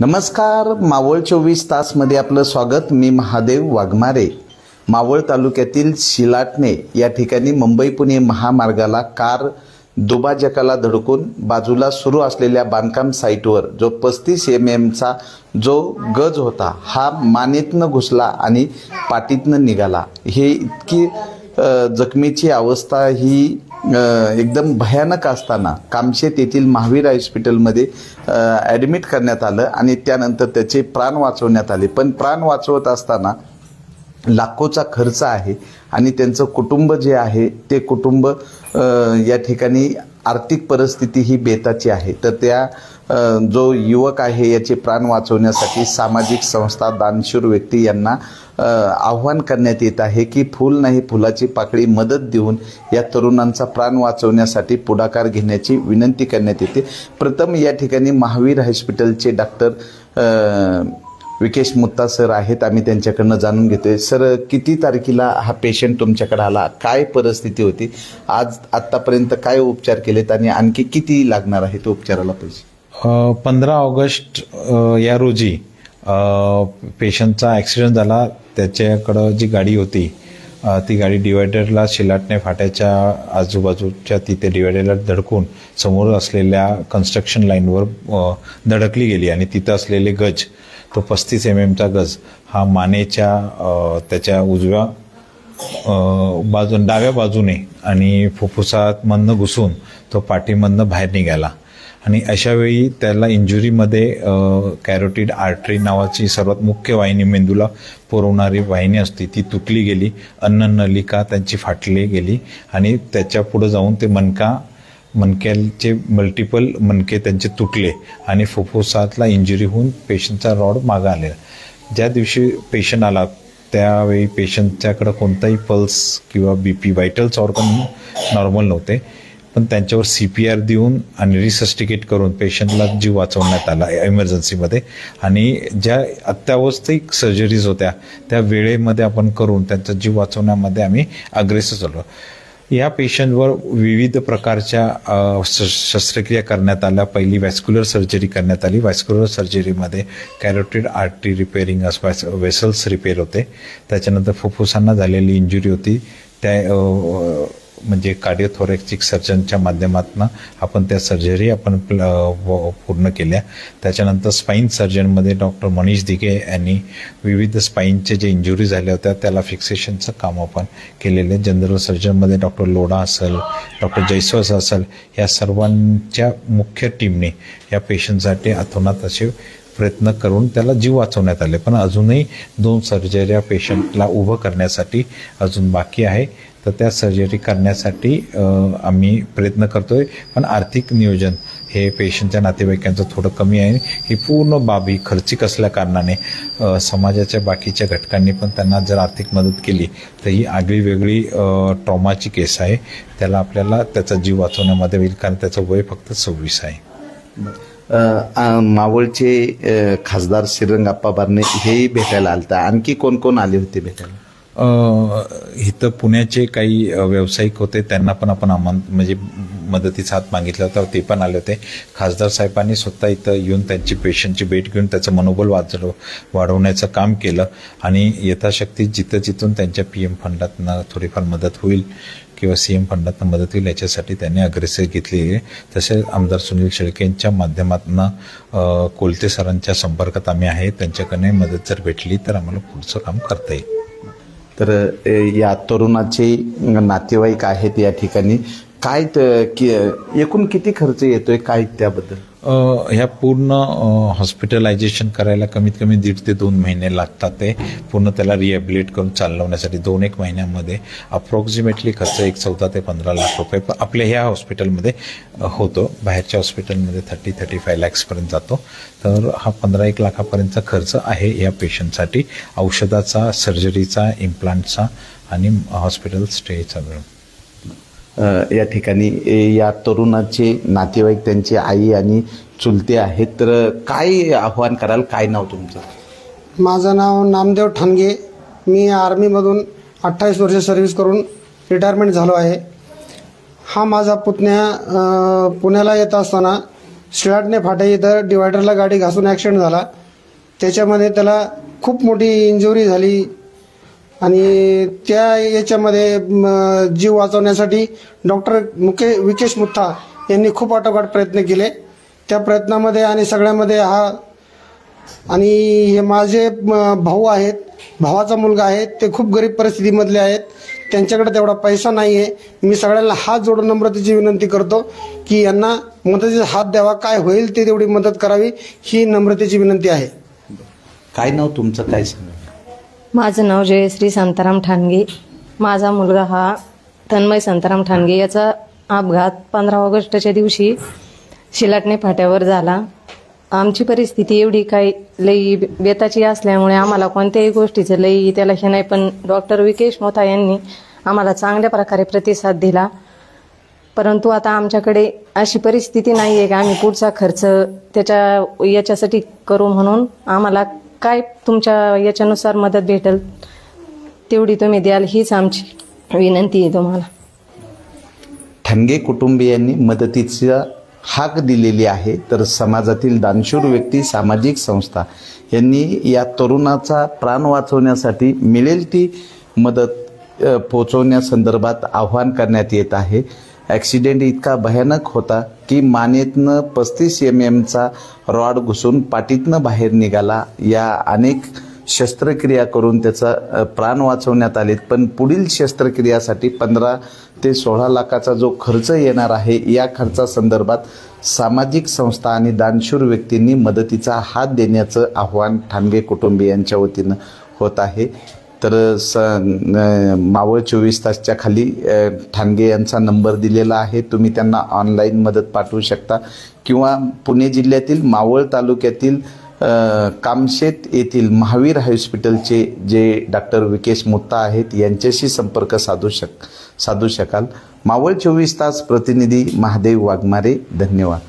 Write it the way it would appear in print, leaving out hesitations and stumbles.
नमस्कार, मावळ 24 तासमध्ये आपलं स्वागत. मी महादेव वाघमारे. मावळ तालुक्यातील शिलाटणे या ठिकाणी मुंबई पुणे महामार्गाला कार दुभाजकाला धडकून बाजूला सुरू असलेल्या बांधकाम साईटवर जो 35 चा जो गज होता हा मानेतनं घुसला आणि पाठीतनं निघाला. हे इतकी जखमीची अवस्था ही एकदम भयानक असताना कामशेत येथील महावीर हॉस्पिटलमध्ये ॲडमिट करण्यात आलं आणि त्यानंतर त्याचे प्राण वाचवण्यात आले. पण प्राण वाचवत असताना लाखोचा खर्च आहे आणि त्यांचं कुटुंब जे आहे ते कुटुंब या ठिकाणी आर्थिक परिस्थिती ही बेताची आहे. तर त्या जो युवक आहे याचे प्राण वाचवण्यासाठी सामाजिक संस्था, दानशूर व्यक्ती यांना आव्हान करण्यात येत आहे की फूल नाही फुलाची पाकळी मदत देऊन या तरुणांचा प्राण वाचवण्यासाठी पुढाकार घेण्याची विनंती करण्यात येते. प्रथम या ठिकाणी महावीर हॉस्पिटलचे डॉक्टर विकेश मुत्ता सर आहेत. आम्ही त्यांच्याकडनं जाणून घेतोय. सर, किती तारखेला हा पेशंट तुमच्याकडे आला, काय परिस्थिती होती, आत्तापर्यंत काय उपचार केलेत आणि आणखी किती लागणार आहेत उपचाराला पैसे? 15 ऑगस्ट या रोजी पेशंटचा ॲक्सिडेंट झाला. त्याच्याकडं जी गाडी होती ती गाडी डिवायडरला शिलाटणे फाट्याच्या आजूबाजूच्या तिथे डिवायडरला धडकून समोर असलेल्या कन्स्ट्रक्शन लाईनवर धडकली गेली आणि तिथं असलेले गज, तो 35 चा गज हा मानेच्या त्याच्या उजव्या डाव्या बाजूने आणि फुफ्फुसामधनं घुसून तो पाठीमधनं बाहेर निघाला. आणि अशावेळी त्याला इंजुरीमध्ये कॅरोटिड आर्टरी नावाची सर्वात मुख्य वाहिनी, मेंदूला पुरवणारी वाहिनी असते, ती तुटली गेली. अन्ननलिका त्यांची फाटली गेली आणि त्याच्या पुढे जाऊन ते मणक्याचे मल्टिपल मणके त्यांचे तुटले आणि फुफ्फुसातला इंजुरी होऊन पेशंटचा रॉड मागा आलेला. ज्या दिवशी पेशंट आला त्यावेळी पेशंटच्याकडे कोणताही पल्स किंवा BP, वायटल्स ऑर्गन नॉर्मल नव्हते. पण त्यांच्यावर CPR देऊन आणि रिसस्टिकेट करून पेशंटला जीव वाचवण्यात आला इमर्जन्सीमध्ये. आणि ज्या अत्यावश्यक सर्जरीज होत्या त्या वेळेमध्ये आपण करून त्यांचा जीव वाचवण्यामध्ये आम्ही अग्रेसर झालो. या पेशंटवर विविध प्रकारच्या शस्त्रक्रिया करण्यात आल्या. पहिली व्हॅस्क्युलर सर्जरी करण्यात आली. व्हॅस्क्युलर सर्जरीमध्ये carotid artery repairing, vessels repair होते. त्याच्यानंतर फुफ्फुसांना झालेली इंजुरी होती, त्या म्हणजे कार्डिओथोरॅक्सिक सर्जनच्या माध्यमातून आपण त्या सर्जरी आपण पूर्ण केल्या. त्याच्यानंतर स्पाईन सर्जनमध्ये डॉक्टर मनीष दिघे यांनी विविध स्पाईनचे जे इंजुरी झाल्या होत्या त्याला फिक्सेशनचं काम आपण केलेलं आहे. जनरल सर्जनमध्ये डॉक्टर लोढा असेल, डॉक्टर जयस्वास असेल, या सर्वांच्या मुख्य टीमने या पेशंटसाठी अतोनात असे प्रयत्न करून त्याला जीव वाचवण्यात आले. पण अजूनही 2 सर्जऱ्या पेशंटला उभं करण्यासाठी अजून बाकी आहे. तर त्या सर्जरी करण्यासाठी आम्ही प्रयत्न करतोय. पण आर्थिक नियोजन हे पेशंटच्या नातेवाईकांचं थोडं कमी आहे. ही पूर्ण बाबी खर्चिक असल्या कारणाने समाजाच्या बाकीच्या घटकांनी पण त्यांना जर आर्थिक मदत केली तर ही आगळी वेगळी ट्रॉमाची केस आहे. त्याला आपल्याला त्याचा जीव वाचवण्यामध्ये होईल, कारण त्याचं वय फक्त 26 आहे. मावळचे खासदार श्रीरंगाप्पा बारणे हेही भेटायला आलता. आणखी कोण कोण आले होते भेटायला? इथं पुण्याचे काही व्यावसायिक होते, त्यांना पण आपण म्हणजे मदतीचा हात मागितला होता, ते पण आले होते. खासदार साहेबांनी स्वतः इथं येऊन त्यांची पेशंटची भेट घेऊन त्याचं मनोबल वाढवण्याचं काम केलं आणि यथाशक्ती जिथून त्यांच्या PM फंडातनं थोडीफार मदत होईल किंवा CM फंडातनं मदत होईल याच्यासाठी त्यांनी अग्रेसर घेतली आहे. तसेच आमदार सुनील शेळकेंच्या माध्यमातून कोलते सरांच्या संपर्कात आम्ही आहे. त्यांच्याकडे मदत जर भेटली तर आम्हाला पुढचं काम करता येईल. तर या तरुणाचे नातेवाईक आहेत या ठिकाणी, काय एकूण किती खर्च येतोय, काय त्याबद्दल? ह्या पूर्ण हॉस्पिटलायझेशन करायला कमीत कमी 1.5 ते 2 महिने लागतात. ते पूर्ण त्याला रिहॅबिलिट करून चालवण्यासाठी 2-1 महिन्यामध्ये अप्रॉक्सिमेटली खर्च 14 ते 15 लाख रुपये आपल्या ह्या हॉस्पिटलमध्ये होतो. बाहेरच्या हॉस्पिटलमध्ये 30-35 लाखपर्यंत जातो. तर हा 15-1 लाखापर्यंतचा खर्च आहे या पेशंटसाठी, औषधाचा, सर्जरीचा, इम्प्लांटचा आणि हॉस्पिटल स्टेचा मिळून. या ठिकाणी या तरुणाचे नातेवाईक, त्यांची आई आणि चुलते आहेत. तर काय आव्हान कराल? काय नाव तुमचं? माझं नाव नामदेव ठाणगे. मी आर्मीमधून 28 वर्ष सर्व्हिस करून रिटायरमेंट झालो आहे. हा माझा पुतण्या पुण्याला येत असताना शिलाटणे फाटा इथं डिवायडरला गाडी घासून ॲक्सिडेंट झाला. त्याच्यामध्ये त्याला खूप मोठी इंजुरी झाली आणि त्या याच्यामध्ये जीव वाचवण्यासाठी डॉक्टर विकेश मुथा यांनी खूप आटोकाट प्रयत्न केले. त्या प्रयत्नामध्ये आणि सगळ्यामध्ये आणि हे माझे भाऊ आहेत, भावाचा मुलगा आहे, ते खूप गरीब परिस्थितीमधले आहेत. त्यांच्याकडे तेवढा पैसा नाही आहे. मी सगळ्यांना हात जोडून नम्रतेची विनंती करतो की यांना मदतीचा हात द्यावा, काय होईल ते तेवढी मदत करावी, ही नम्रतेची विनंती आहे. काय नाव तुमचं, काय सांगा? माझं नाव जयश्री शांताराम ठाणगे. माझा मुलगा हा तन्मय शांताराम ठाणगे. याचा अपघात 15 ऑगस्टच्या दिवशी शिलाटणे फाट्यावर झाला. आमची परिस्थिती एवढी काही लई बेताची असल्यामुळे आम्हाला कोणत्याही गोष्टीचं लई त्याला हे नाही, पण डॉक्टर विकेश मोथा यांनी आम्हाला चांगल्या प्रकारे प्रतिसाद दिला. परंतु आता आमच्याकडे अशी परिस्थिती नाही आहे की आम्ही पुढचा खर्च याच्यासाठी करू, म्हणून आम्हाला काय तुमच्या याच्यानुसार मदत भेटेल तेवढी तुम्ही द्याल, हीच आमची विनंती आहे तुम्हाला. ठाणगे कुटुंबियांनी मदतीचा हाक दिलेली आहे. तर समाजातील दानशूर व्यक्ती, सामाजिक संस्था यांनी या तरुणाचा प्राण वाचवण्यासाठी मिळेल ती मदत पोचवण्यासंदर्भात आव्हान करण्यात येत आहे. ॲक्सिडेंट इतका भयानक होता की मानेतनं 35 mm रॉड घुसून पाठीतनं बाहेर निघाला. या अनेक शस्त्रक्रिया करून त्याचा प्राण वाचवण्यात आलेत, पण पुढील शस्त्रक्रियासाठी 15 ते 16 लाखाचा जो खर्च येणार आहे, या खर्चासंदर्भात सामाजिक संस्था आणि दानशूर व्यक्तींनी मदतीचा हात देण्याचं आव्हान ठाणगे कुटुंबियांच्या वतीनं होत आहे. तर मावळ 24 तासच्या खाली ठाणगे यांचा नंबर दिलेला आहे. तुम्ही त्यांना ऑनलाईन मदत पाठवू शकता किंवा पुणे जिल्ह्यातील मावळ तालुक्यातील कामशेत येथील महावीर हॉस्पिटलचे जे डॉक्टर विकेश मुथा आहेत यांच्याशी संपर्क साधू शकाल. मावळ 24 तास प्रतिनिधी महादेव वाघमारे. धन्यवाद.